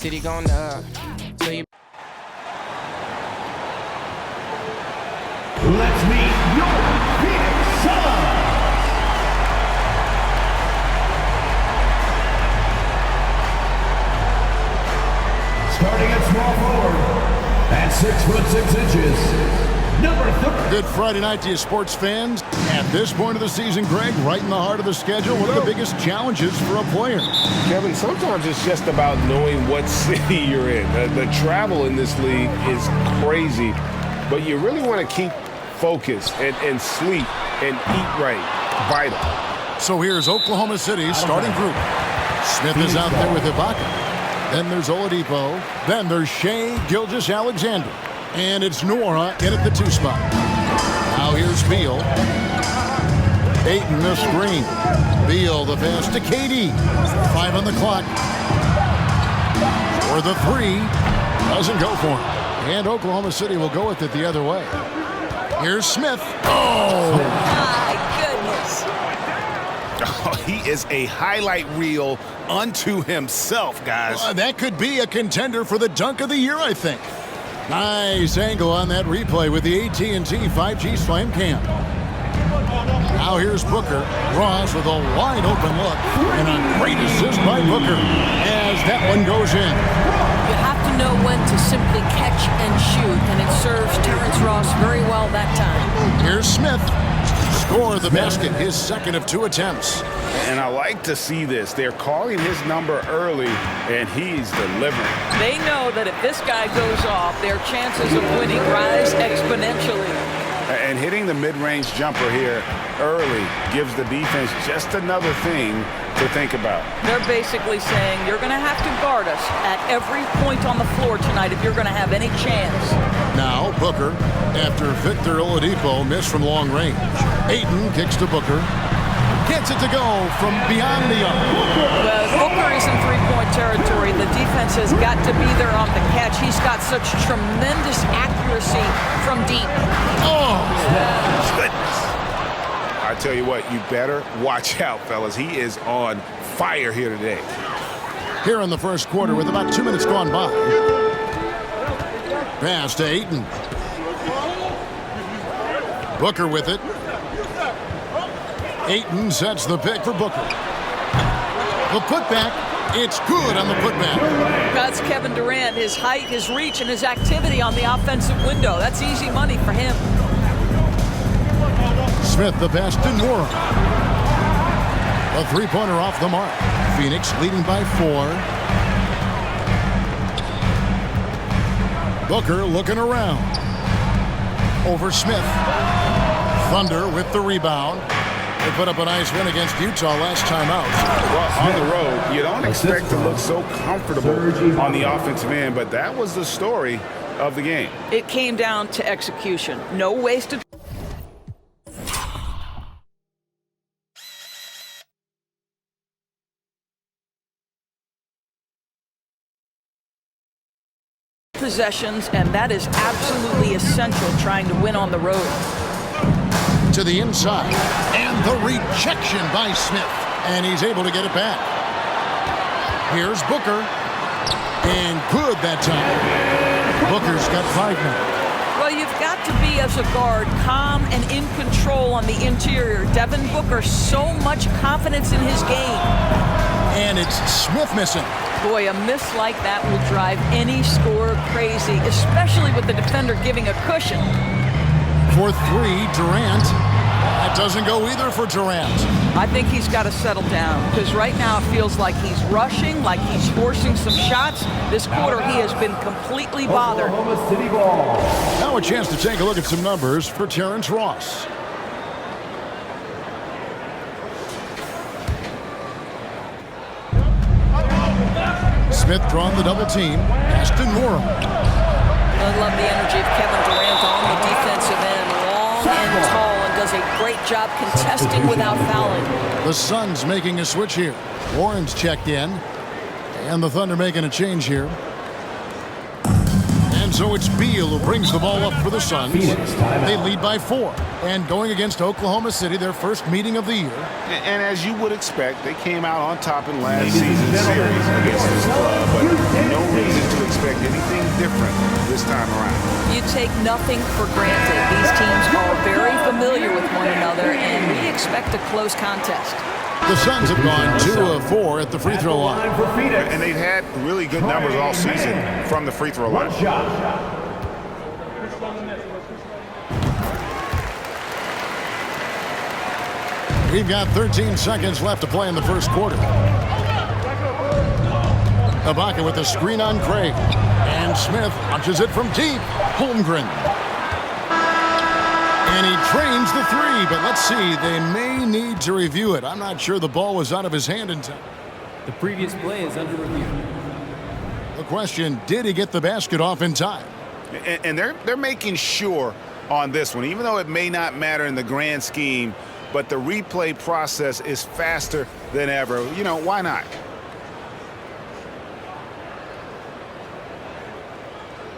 city going up. So you Let's meet your Phoenix Suns. Starting at small forward at 6'6" number 30. Good Friday night to you, sports fans. At this point of the season, Greg, right in the heart of the schedule, what are the biggest challenges for a player? Kevin, sometimes it's just about knowing what city you're in. The travel in this league is crazy, but you really want to keep focused and sleep and eat right. Vital. So here's Oklahoma City's starting group. Smith is out there with Ibaka. Then there's Oladipo. Then there's Shai Gilgeous-Alexander. And it's Nora in at the 2 spot. Now here's Beal. Ayton the screen. Beal the pass to KD. 5 on the clock. For the 3. Doesn't go for him. And Oklahoma City will go with it the other way. Here's Smith. Oh! My goodness. Oh, he is a highlight reel unto himself, guys. That could be a contender for the dunk of the year, I think. Nice angle on that replay with the AT&T 5G Slam Cam. Now here's Booker. Ross with a wide open look. And a great assist by Booker as that one goes in. You have to know when to simply catch and shoot, and it serves Terrence Ross very well that time. Here's Smith. Score the basket, his second of 2 attempts. And I like to see this. They're calling his number early, and he's delivering. They know that if this guy goes off, their chances of winning rise exponentially. And hitting the mid-range jumper here early gives the defense just another thing to think about. They're basically saying you're going to have to guard us at every point on the floor tonight if you're going to have any chance. Now Booker, after Victor Oladipo missed from long range. Ayton kicks to Booker. Gets it to go from beyond the arc. Well, Booker is in three-point territory. The defense has got to be there on the catch. He's got such tremendous accuracy from deep. Oh! Goodness. I tell you what, you better watch out, fellas. He is on fire here today. Here in the first quarter with about 2 minutes gone by. Pass to Ayton. Booker with it. Ayton sets the pick for Booker. The putback, it's good on the putback. That's Kevin Durant, his height, his reach, and his activity on the offensive window. That's easy money for him. Smith the pass to Nora. A three-pointer off the mark. Phoenix leading by 4. Booker looking around. Over Smith. Thunder with the rebound. They put up a nice win against Utah last time out. Well, on the road, you don't expect to look so comfortable on the offensive end, but that was the story of the game. It came down to execution. No wasted. Possessions, and that is absolutely essential trying to win on the road. To the inside, and the rejection by Smith, and he's able to get it back. Here's Booker, and good that time. Booker's got 5 now. Well, you've got to be, as a guard, calm and in control on the interior. Devin Booker, so much confidence in his game. And it's Smith missing. Boy, a miss like that will drive any scorer crazy, especially with the defender giving a cushion. For 3, Durant. That doesn't go either for Durant. I think he's got to settle down, because right now it feels like he's rushing, like he's forcing some shots. This quarter he has been completely bothered. Oklahoma City ball. Now a chance to take a look at some numbers for Terrence Ross. Smith drawing the double team. Pass to Nora. I love the energy of Kevin Durant on the defensive end. Long and tall, and does a great job contesting without fouling. The Suns making a switch here. Warren's checked in. And the Thunder making a change here. And And so it's Beal who brings the ball up for the Suns. Phoenix timeout. They lead by 4. And going against Oklahoma City, their first meeting of the year. And as you would expect, they came out on top in last season's series against this club, but no reason to expect anything different this time around. You take nothing for granted. These teams are very familiar with one another, and we expect a close contest. The Suns have gone 2 of 4 at the free throw line. For Phoenix. And they've had really good numbers all season from the free throw line. One shot. We've got 13 seconds left to play in the first quarter. Ibaka with a screen on Craig. And Smith launches it from deep. Holmgren. And he trains the 3, but let's see. They may need to review it. I'm not sure the ball was out of his hand in time. The previous play is under review. The question, did he get the basket off in time? And they're making sure on this one, even though it may not matter in the grand scheme, but the replay process is faster than ever. You know, why not?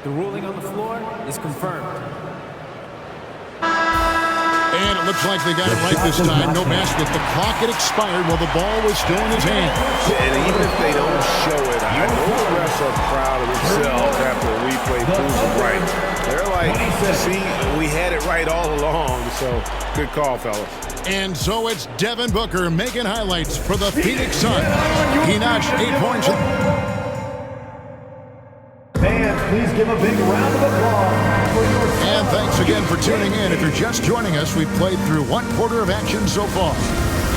The ruling on the floor is confirmed. And it looks like they got it right this time. No basket. The clock had expired while the ball was still in his hand. And even if they don't show it, I know the refs are proud of themselves after a replay proves it right. They're like, see, we had it right all along. So, good call, fellas. And so it's Devin Booker making highlights for the Phoenix Suns. He notched 8 points. Fans, please give a big round of applause for your... And thanks again for tuning in. If you're just joining us, we've played through 1 quarter of action so far.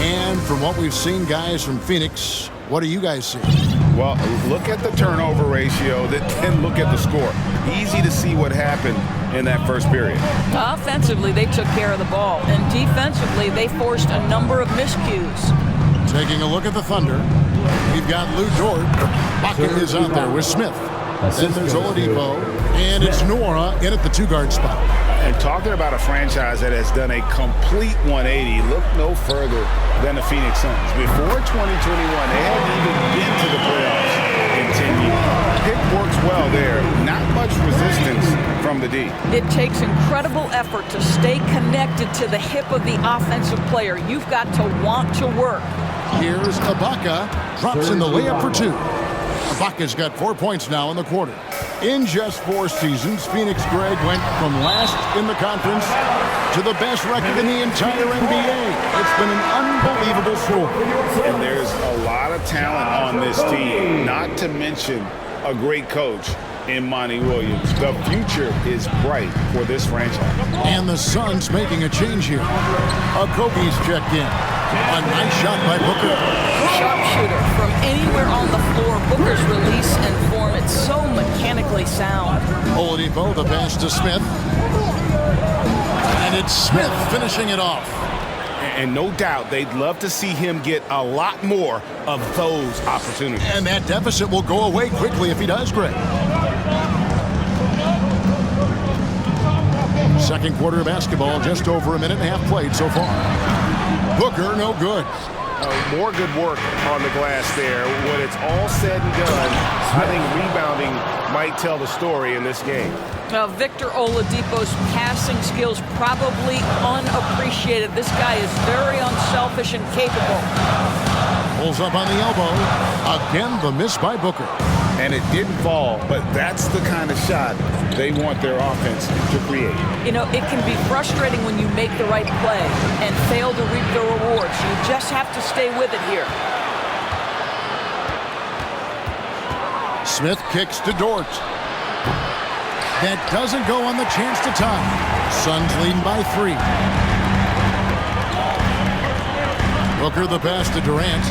And from what we've seen, guys, from Phoenix, what do you guys see? Well, look at the turnover ratio, then look at the score. Easy to see what happened in that first period. Offensively, they took care of the ball, and defensively, they forced a number of miscues. Taking a look at the Thunder, we've got Lou Dort. Baca is out there with Smith. Then there's Oladipo, and it's Nora in at the 2-guard spot. And talking about a franchise that has done a complete 180, look no further than the Phoenix Suns. Before 2021, they hadn't even been to the playoffs in 10 years. Pick works well there. Not much resistance from the D. It takes incredible effort to stay connected to the hip of the offensive player. You've got to want to work. Here's Ibaka, drops in the layup for 2. Ibaka's got 4 points now in the quarter. In just 4 seasons, Phoenix, Greg, went from last in the conference to the best record in the entire NBA. It's been an unbelievable story. And there's a lot of talent on this team, not to mention a great coach in Monty Williams. The future is bright for this franchise. And the Suns making a change here. Okogi's checked in. A nice shot by Booker. Sharpshooter from anywhere on the floor. Booker's release and form, it's so mechanically sound. Oladipo, the pass to Smith. And it's Smith finishing it off. And no doubt they'd love to see him get a lot more of those opportunities. And that deficit will go away quickly if he does, Greg. Second quarter of basketball, just over a minute and a half played so far. Booker, no good. More good work on the glass there. When it's all said and done, I think rebounding might tell the story in this game. Victor Oladipo's passing skills probably unappreciated. This guy is very unselfish and capable. Pulls up on the elbow. Again, the miss by Booker. And it didn't fall, but that's the kind of shot they want their offense to create. You know, it can be frustrating when you make the right play and fail to reap the rewards. You just have to stay with it here. Smith kicks to Dort. That doesn't go on the chance to tie. Suns leading by 3. Booker the pass to Durant.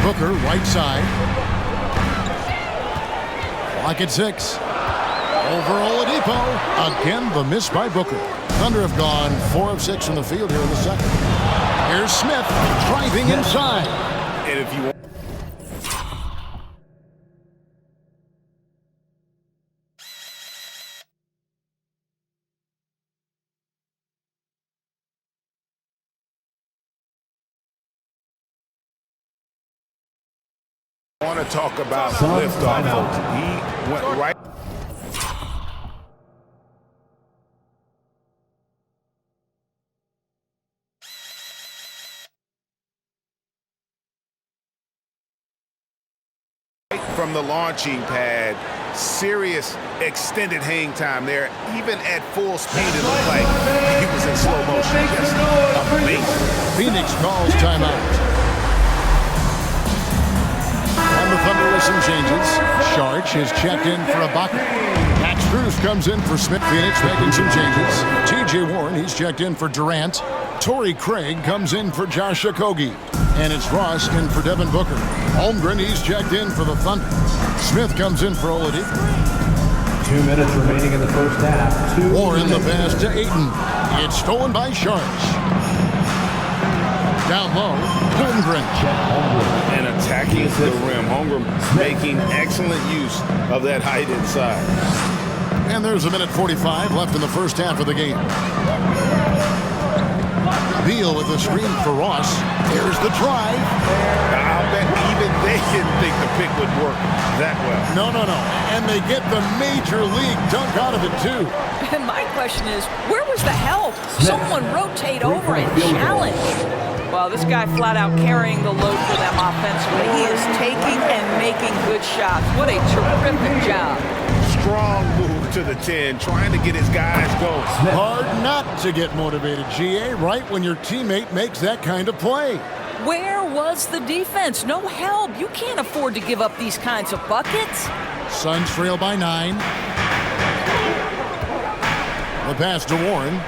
Booker right side. Clock at 6. Over Oladipo. Again the miss by Booker. Thunder have gone 4 of 6 from the field here in the second. Here's Smith driving inside. And if you I want to talk about Suns liftoff, timeout. folks. He went right. From the launching pad, serious extended hang time there. Even at full speed, it looked like he was in slow motion. Just amazing. Phoenix calls timeout. On the Thunder with some changes. Sharch is checked in for Ibaka. Max Strus comes in for Smith. Phoenix making some changes. T.J. Warren, he's checked in for Durant. Torrey Craig comes in for Josh Okogie. And it's Ross in for Devin Booker. Holmgren, he's checked in for the Thunder. Smith comes in for Oladipo. 2 minutes remaining in the first half. Warren the pass to Ayton. It's stolen by Sharch. Down low, Holmgren. And attacking the rim. Holmgren making excellent use of that height inside. And there's 1:45 left in the first half of the game. Beal with the screen for Ross. Here's the drive. I'll bet even they didn't think the pick would work that well. No. And they get the major league dunk out of it, too. And my question is, where was the help? Someone rotate over and challenge. Well, this guy flat out carrying the load for them offensively. He is taking and making good shots. What a terrific job. Strong move to the 10, trying to get his guys going. Hard not to get motivated, GA, right when your teammate makes that kind of play. Where was the defense? No help. You can't afford to give up these kinds of buckets. Suns trail by 9. The pass to Warren.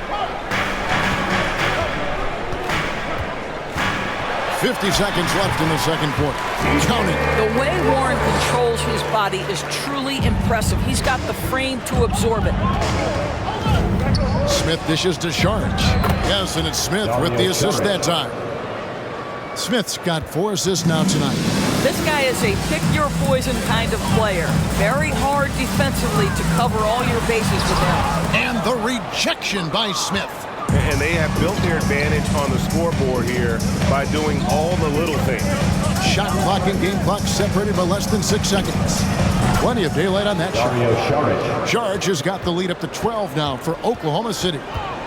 50 seconds left in the second quarter. Counting. The way Warren controls his body is truly impressive. He's got the frame to absorb it. Smith dishes to Sharch. Yes, and it's Smith with the assist that time. Smith's got 4 assists now tonight. This guy is a pick-your-poison kind of player. Very hard defensively to cover all your bases with him. And the rejection by Smith. And they have built their advantage on the scoreboard here by doing all the little things. Shot clock and game clock separated by less than 6 seconds. Plenty of daylight on that shot. Sharch has got the lead up to 12 now for Oklahoma City.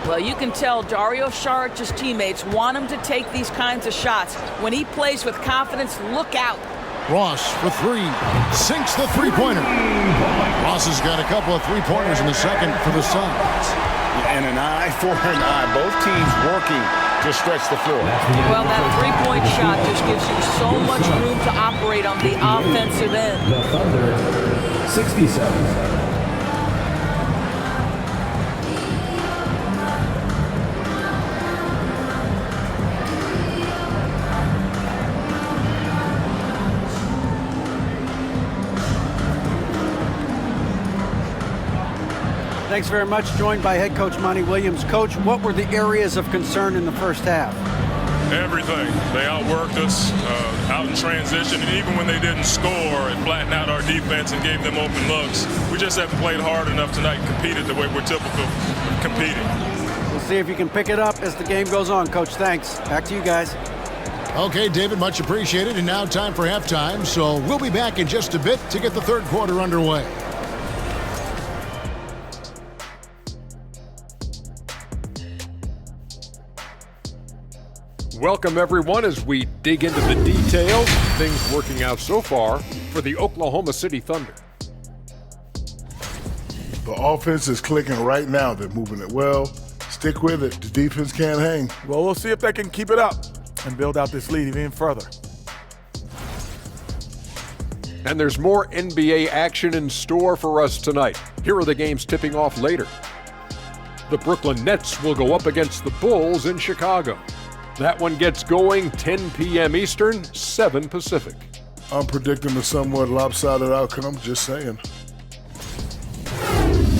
Well, you can tell Dario Saric's teammates want him to take these kinds of shots. When he plays with confidence, look out. Ross for 3. Sinks the three-pointer. Ross has got a couple of three-pointers in the second for the Suns. And an eye for an eye. Both teams working to stretch the floor. Well, that three-point shot just gives you so much room to operate on the offensive end. The Thunder, 67. Thanks very much. Joined by head coach Monty Williams. Coach, what were the areas of concern in the first half? Everything. They outworked us out in transition, and even when they didn't score, it flattened out our defense and gave them open looks. We just haven't played hard enough tonight and competed the way we're typical of competing. We'll see if you can pick it up as the game goes on. Coach, thanks. Back to you guys. Okay, David, much appreciated. And now time for halftime. So we'll be back in just a bit to get the third quarter underway. Welcome, everyone, as we dig into the details. Things working out so far for the Oklahoma City Thunder. The offense is clicking right now. They're moving it well. Stick with it. The defense can't hang. Well, we'll see if they can keep it up and build out this lead even further. And there's more NBA action in store for us tonight. Here are the games tipping off later. The Brooklyn Nets will go up against the Bulls in Chicago. That one gets going 10 p.m. Eastern, 7 Pacific. I'm predicting a somewhat lopsided outcome, just saying.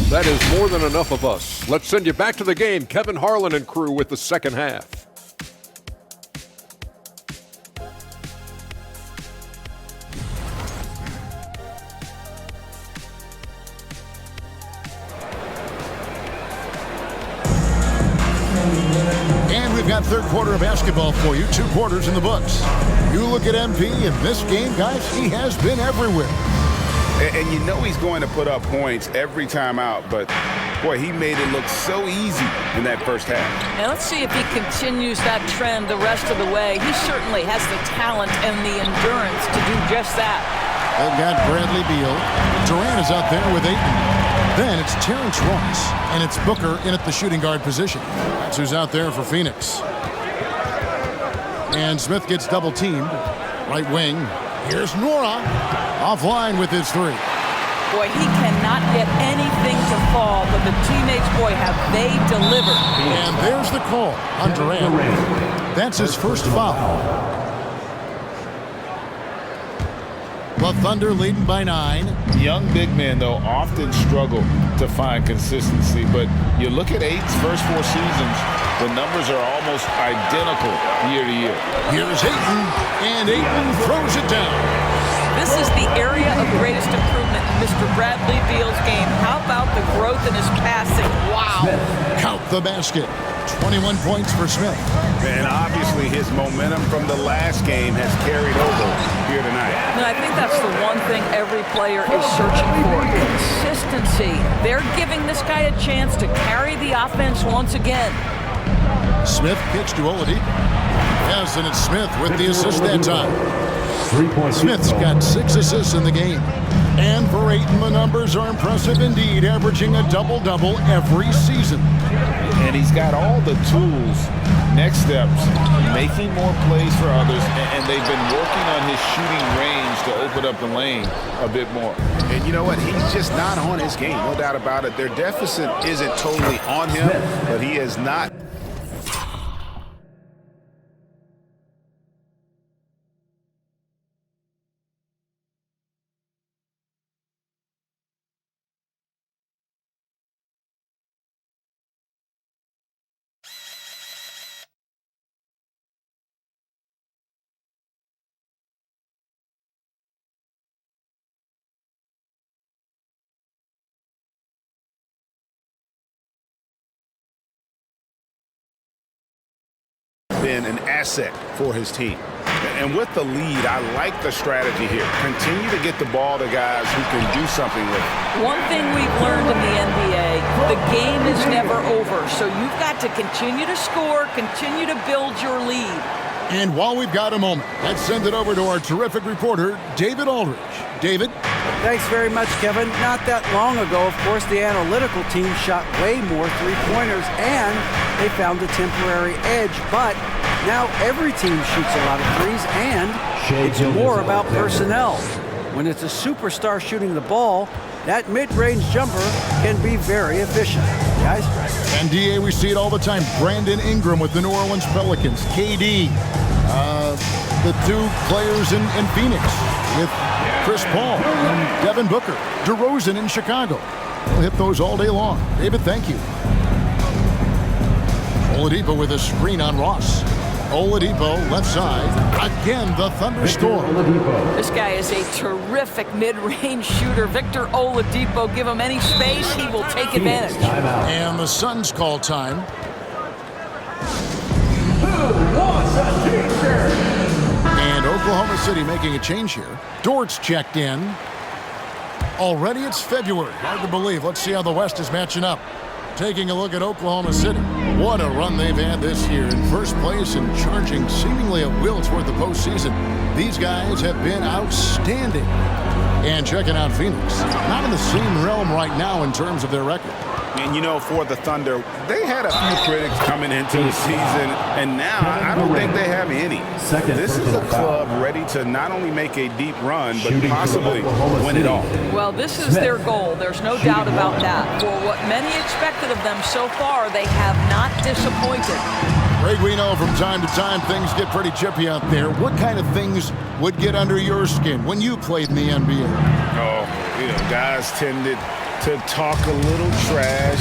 That is more than enough of us. Let's send you back to the game. Kevin Harlan and crew with the second half. got third quarter of basketball for you, 2 quarters in the books. You look at MP in this game, guys, he has been everywhere. And you know he's going to put up points every time out, but boy, he made it look so easy in that first half. And let's see if he continues that trend the rest of the way. He certainly has the talent and the endurance to do just that. They've got Bradley Beal. Durant is out there with Ayton. Then it's Terrence Ross, and it's Booker in at the shooting guard position. That's who's out there for Phoenix. And Smith gets double-teamed. Right wing. Here's Nora. Offline with his 3. Boy, he cannot get anything to fall, but the teammates, boy, have they delivered. And there's the call on Durant. That's his first foul. The Thunder leading by 9. Young big men, though, often struggle to find consistency, but you look at Ayton's first 4 seasons, the numbers are almost identical year to year. Here's Ayton, and Ayton throws it down. This is the area of greatest improvement in Mr. Bradley Beal's game. How about the growth in his passing? Wow. Count the basket. 21 points for Smith. And obviously his momentum from the last game has carried over here tonight. And I think that's the one thing every player is searching for, consistency. They're giving this guy a chance to carry the offense once again. Smith kicks to Oladipo. Yes, and it's Smith with the assist that time. Smith's got 6 assists in the game. And for Ayton, the numbers are impressive indeed, averaging a double-double every season. And he's got all the tools. Next steps, making more plays for others, and they've been working on his shooting range to open up the lane a bit more. And you know what? He's just not on his game, no doubt about it. Their deficit isn't totally on him, but he is not. Been an asset for his team. And with the lead, I like the strategy here. Continue to get the ball to guys who can do something with it. One thing we've learned in the NBA, the game is never over. So you've got to continue to score, continue to build your lead. And while we've got a moment, let's send it over to our terrific reporter, David Aldridge. David? Thanks very much, Kevin. Not that long ago, of course, the analytical team shot way more three-pointers, and they found a temporary edge. But now every team shoots a lot of threes, and it's more about personnel. When it's a superstar shooting the ball, that mid-range jumper can be very efficient. Guys? NBA, we see it all the time. Brandon Ingram with the New Orleans Pelicans. KD, the 2 players in Phoenix with Chris Paul and Devin Booker. DeRozan in Chicago. We'll hit those all day long. David, thank you. Oladipo with a screen on Ross. Oladipo, left side. Again, the Thunder score. This guy is a terrific mid-range shooter. Victor Oladipo, give him any space, he will take advantage. And the Suns call time. And Oklahoma City making a change here. Dort's checked in. Already it's February. Hard to believe. Let's see how the West is matching up. Taking a look at Oklahoma City. What a run they've had this year. In first place and charging seemingly at will toward the postseason. These guys have been outstanding. And checking out Phoenix. Not in the same realm right now in terms of their record. And, you know, for the Thunder, they had a few critics coming into the season, and now I don't think they have any. This is a club ready to not only make a deep run, but possibly win it all. Well, this is their goal. There's no doubt about that. For what many expected of them so far, they have not disappointed. Greg, we know from time to time things get pretty chippy out there. What kind of things would get under your skin when you played in the NBA? Oh, you know, guys tended to talk a little trash,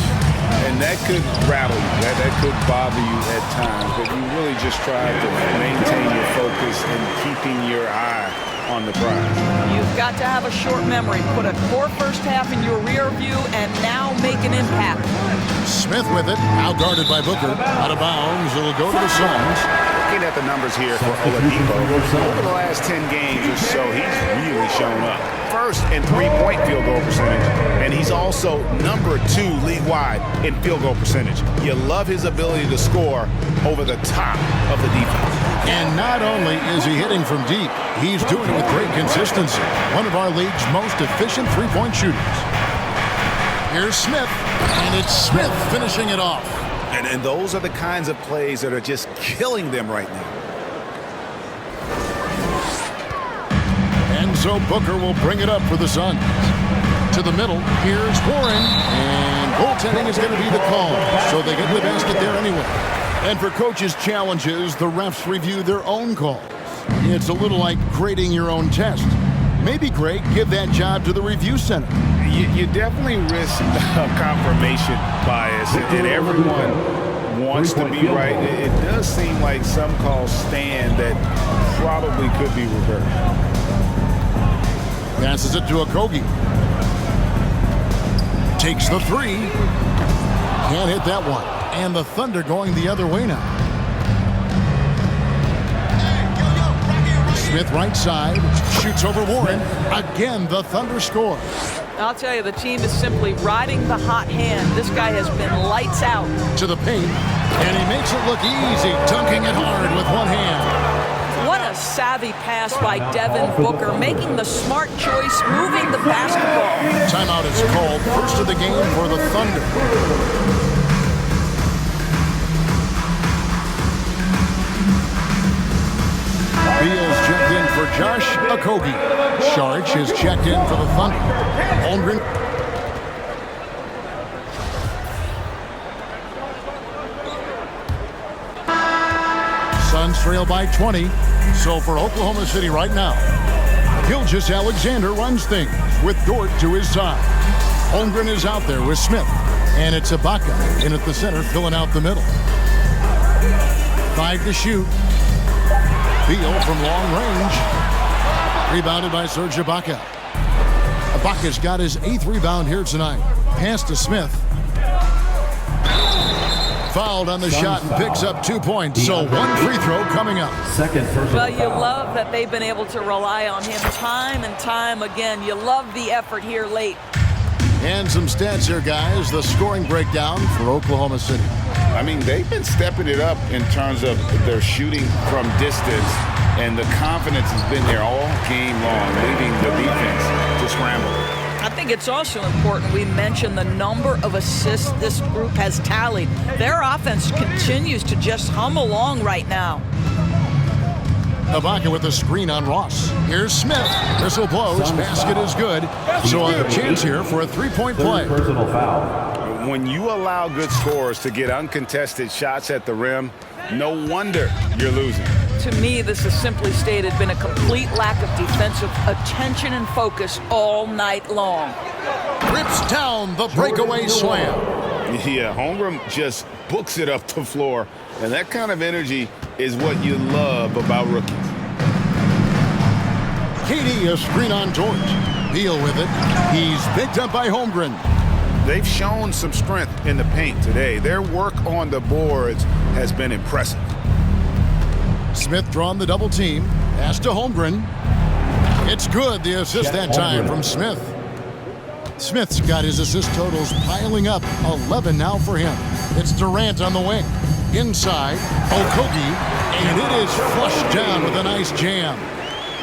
and that could rattle you. That could bother you at times, but you really just try to maintain your focus and keeping your eye on the prize. You've got to have a short memory. Put a poor first half in your rear view and now make an impact. Smith with it, now guarded by Booker. Out of bounds, it'll go to the Suns. Looking at the numbers here for Oladipo, over the last 10 games or so, he's really shown up. First in three-point field goal percentage, and he's also number 2 league-wide in field goal percentage. You love his ability to score over the top of the defense. And not only is he hitting from deep, he's doing it with great consistency. One of our league's most efficient three-point shooters. Here's Smith, and it's Smith finishing it off. And those are the kinds of plays that are just killing them right now. And so Booker will bring it up for the Suns. To the middle, here's Warren, and goaltending is going to be the call, so they get the basket there anyway. And for coaches' challenges, the refs review their own calls. It's a little like grading your own test. Maybe, Greg, give that job to the review center. You definitely risk confirmation bias, and everyone wants to be right. It does seem like some calls stand that probably could be reversed. Passes it to Okogie. Takes the three. Can't hit that one. And the Thunder going the other way now. Smith right side. Shoots over Warren. Again, the Thunder score. I'll tell you, the team is simply riding the hot hand. This guy has been lights out. To the paint. And he makes it look easy. Dunking it hard with one hand. What a savvy pass by Devin Booker, making the smart choice, moving the basketball. Timeout is called. First of the game for the Thunder. Beal's checked in for Josh Okogie. Sharch is checked in for the Thunder. Holmgren. Suns trail by 20. So for Oklahoma City right now, Gilgeous Alexander runs things with Dort to his side. Holmgren is out there with Smith. And it's Ibaka in at the center, filling out the middle. 5 to shoot. Beal from long range. Rebounded by Serge Ibaka. Ibaka's got his 8th rebound here tonight. Pass to Smith. Fouled on the shot and picks up 2 points. So one free throw coming up. Well, you love that they've been able to rely on him time and time again. You love the effort here late. And some stats here, guys. The scoring breakdown for Oklahoma City. I mean, they've been stepping it up in terms of their shooting from distance, and the confidence has been there all game long, leading the defense to scramble. I think it's also important we mention the number of assists this group has tallied. Their offense continues to just hum along right now. Ibaka with a screen on Ross. Here's Smith. Whistle blows. Basket is good. So a chance here for a three-point play. Personal foul. When you allow good scorers to get uncontested shots at the rim, no wonder you're losing. To me, this has simply stated been a complete lack of defensive attention and focus all night long. Rips down the breakaway slam. Yeah, Holmgren just books it up the floor, and that kind of energy is what you love about rookies. KD a screen on George. Beal with it. He's picked up by Holmgren. They've shown some strength in the paint today. Their work on the boards has been impressive. Smith drawn the double team. Pass to Holmgren. It's good, the assist that time from Smith. Smith's got his assist totals piling up. 11 now for him. It's Durant on the wing. Inside, Okogie, and it is flushed down with a nice jam.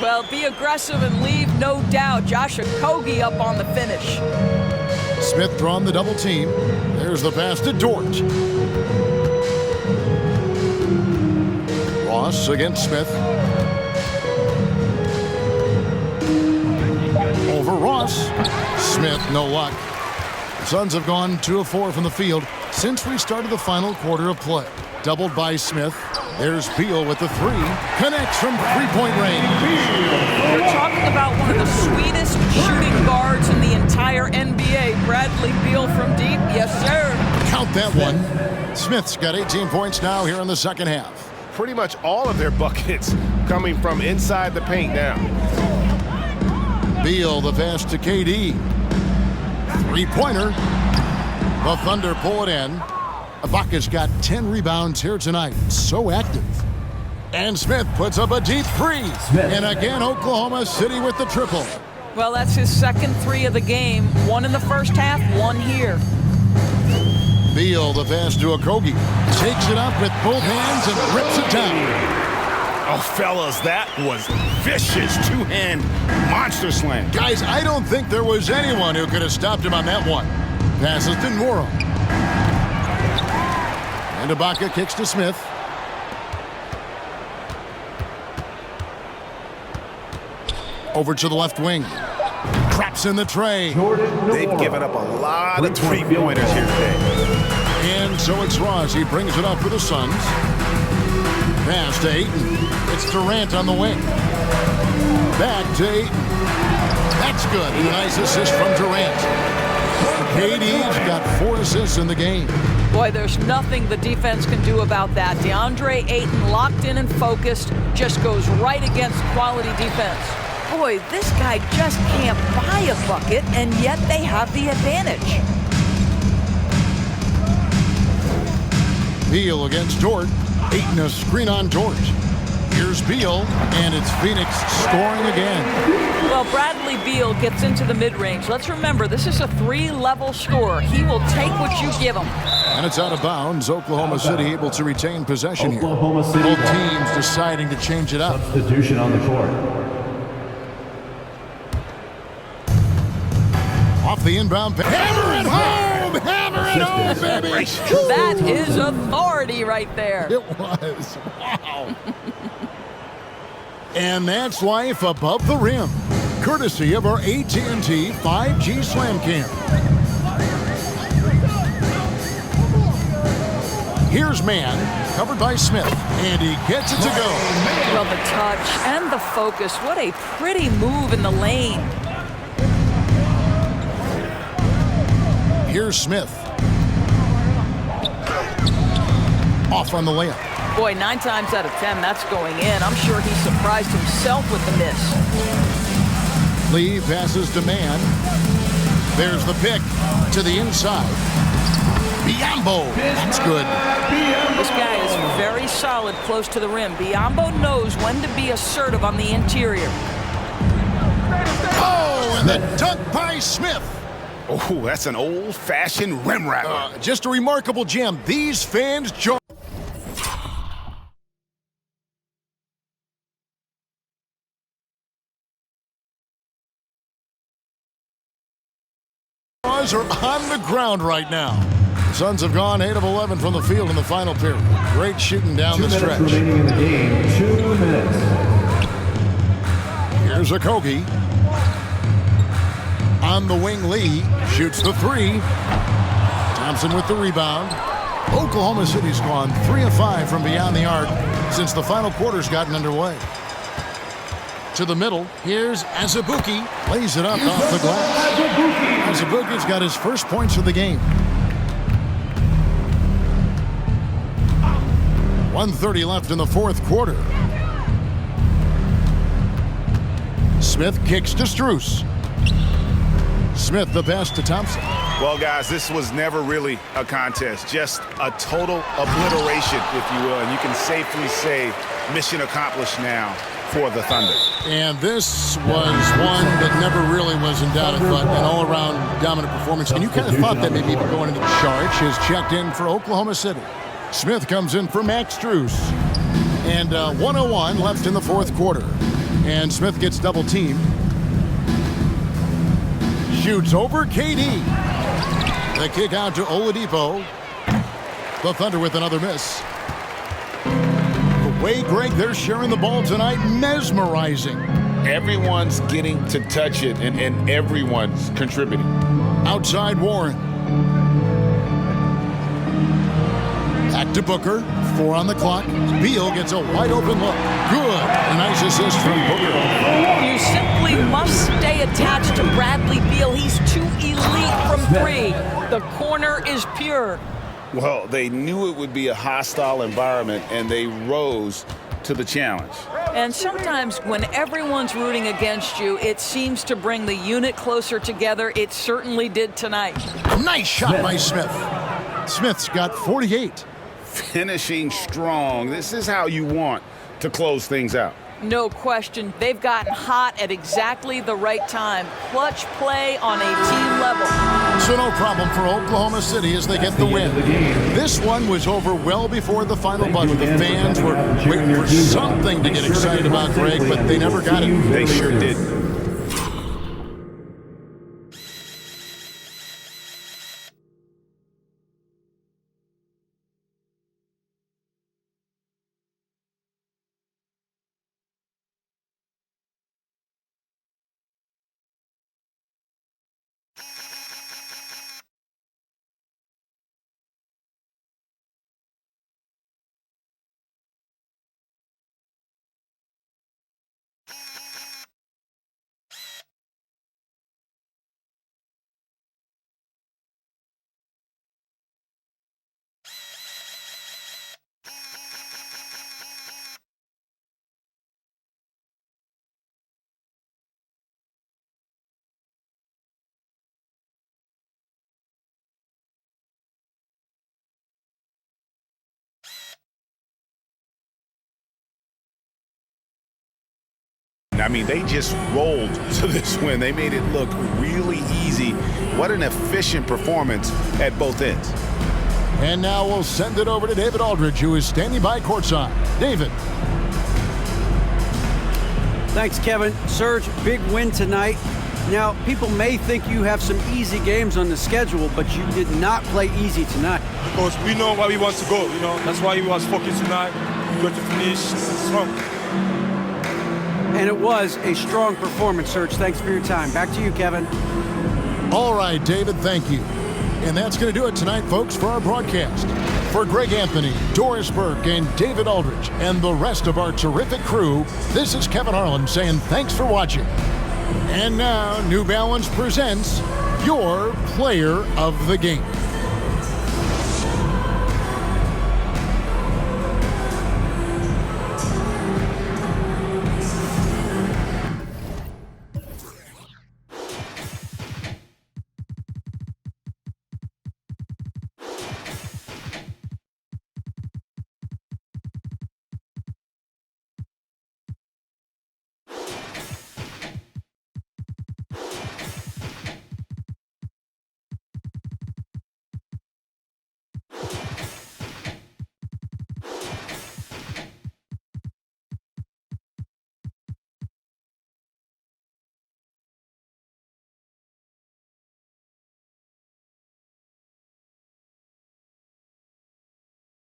Well, be aggressive and leave, no doubt. Josh Okogie up on the finish. Smith drawn the double team. There's the pass to Dort. Ross against Smith. Over Ross. Smith, no luck. The Suns have gone 2 of 4 from the field since we started the final quarter of play. Doubled by Smith. There's Beal with the 3. Connects from three-point range. You're talking about one of the sweetest shooting guards in the entire NBA. Bradley Beal from deep. Yes, sir. Count that one. Smith's got 18 points now here in the second half. Pretty much all of their buckets coming from inside the paint now. Beal, the pass to KD. Three-pointer. The Thunder pull it in. Ibaka's got 10 rebounds here tonight. So active. And Smith puts up a deep three. And again, Oklahoma City with the triple. Well, that's his second three of the game. One in the first half, one here. Beal, the pass to Okogie. Takes it up with both hands and rips it down. Oh, fellas, that was vicious two-hand monster slam. Guys, I don't think there was anyone who could have stopped him on that one. Passes to Nwora. And Ibaka kicks to Smith. Over to the left wing. Traps in the tray. They've given up a lot of three-pointers here today. And so it's Ross. He brings it up for the Suns. Pass to Ayton. It's Durant on the wing. Back to Ayton. That's good. A nice assist from Durant. KD's got 4 assists in the game. Boy, there's nothing the defense can do about that. DeAndre Ayton, locked in and focused, just goes right against quality defense. Boy, this guy just can't buy a bucket, and yet they have the advantage. Beal against Dort. Ayton a screen on Dort. Here's Beal, and it's Phoenix scoring again. Well, Bradley Beal gets into the mid-range. Let's remember, this is a 3-level score. He will take what you give him. And it's out of bounds. Oklahoma City able to retain possession here. Both teams deciding to change it up. Substitution on the court. Off the inbound. Hammer it home! Hammer it home, baby! That is authority right there. It was. Wow. And that's life above the rim. Courtesy of our AT&T 5G Slam Cam. Here's man, covered by Smith, and he gets it to go. Well, the touch and the focus. What a pretty move in the lane. Here's Smith. Off on the layup. Boy, 9 times out of 10, that's going in. I'm sure he surprised himself with the miss. Lee passes to man. There's the pick to the inside. Biyombo. That's good. This guy is very solid close to the rim. Biyombo knows when to be assertive on the interior. Oh, and the dunk by Smith. Oh, that's an old-fashioned rim rattler. Just a remarkable jam. These fans join. Are on the ground right now. The Suns have gone 8 of 11 from the field in the final period. Great shooting down the stretch. 2 minutes remaining in the game. 2 minutes. Here's Okogie. On the wing, Lee shoots the 3. Thompson with the rebound. Oklahoma City's gone 3 of 5 from beyond the arc since the final quarter's gotten underway. To the middle, here's Azubuike. Lays it up off the glass. Azubuike's got his first points of the game. 1:30 left in the fourth quarter. Smith kicks to Strus. Smith the pass to Thompson. Well, guys, this was never really a contest. Just a total obliteration, if you will. And you can safely say mission accomplished now for the Thunder. And this was one that never really was in doubt. I thought an all-around dominant performance. And you kind of thought that maybe going into the charge has checked in for Oklahoma City. Smith comes in for Max Strus. And 1:01 left in the fourth quarter. And Smith gets double-teamed. Shoots over KD. The kick out to Oladipo. The Thunder with another miss. The way, Greg, they're sharing the ball tonight, mesmerizing. Everyone's getting to touch it, and everyone's contributing. Outside Warren. Back to Booker. 4 on the clock. Beal gets a wide open look. Good. A nice assist from Booker. You simply must stay attached to Bradley Beal. He's too elite from 3. The corner is pure. Well, they knew it would be a hostile environment, and they rose to the challenge. And sometimes when everyone's rooting against you, it seems to bring the unit closer together. It certainly did tonight. Nice shot by Smith. Smith's got 48. Finishing strong. This is how you want to close things out. No question. They've gotten hot at exactly the right time. Clutch play on a team level. So no problem for Oklahoma City as they get the win. This one was over well before the final buzzer. The fans were waiting for something to get excited about, Greg, but they never got it. They sure did. I mean, they just rolled to this win. They made it look really easy. What an efficient performance at both ends. And now we'll send it over to David Aldridge, who is standing by courtside. David. Thanks, Kevin. Serge, big win tonight. Now, people may think you have some easy games on the schedule, but you did not play easy tonight. Because we know where we want to go, That's why we was focused tonight. We got to finish strong. And it was a strong performance, Serge. Thanks for your time. Back to you, Kevin. All right, David, thank you. And that's going to do it tonight, folks, for our broadcast. For Greg Anthony, Doris Burke, and David Aldridge, and the rest of our terrific crew, this is Kevin Harlan saying thanks for watching. And now, New Balance presents your Player of the Game.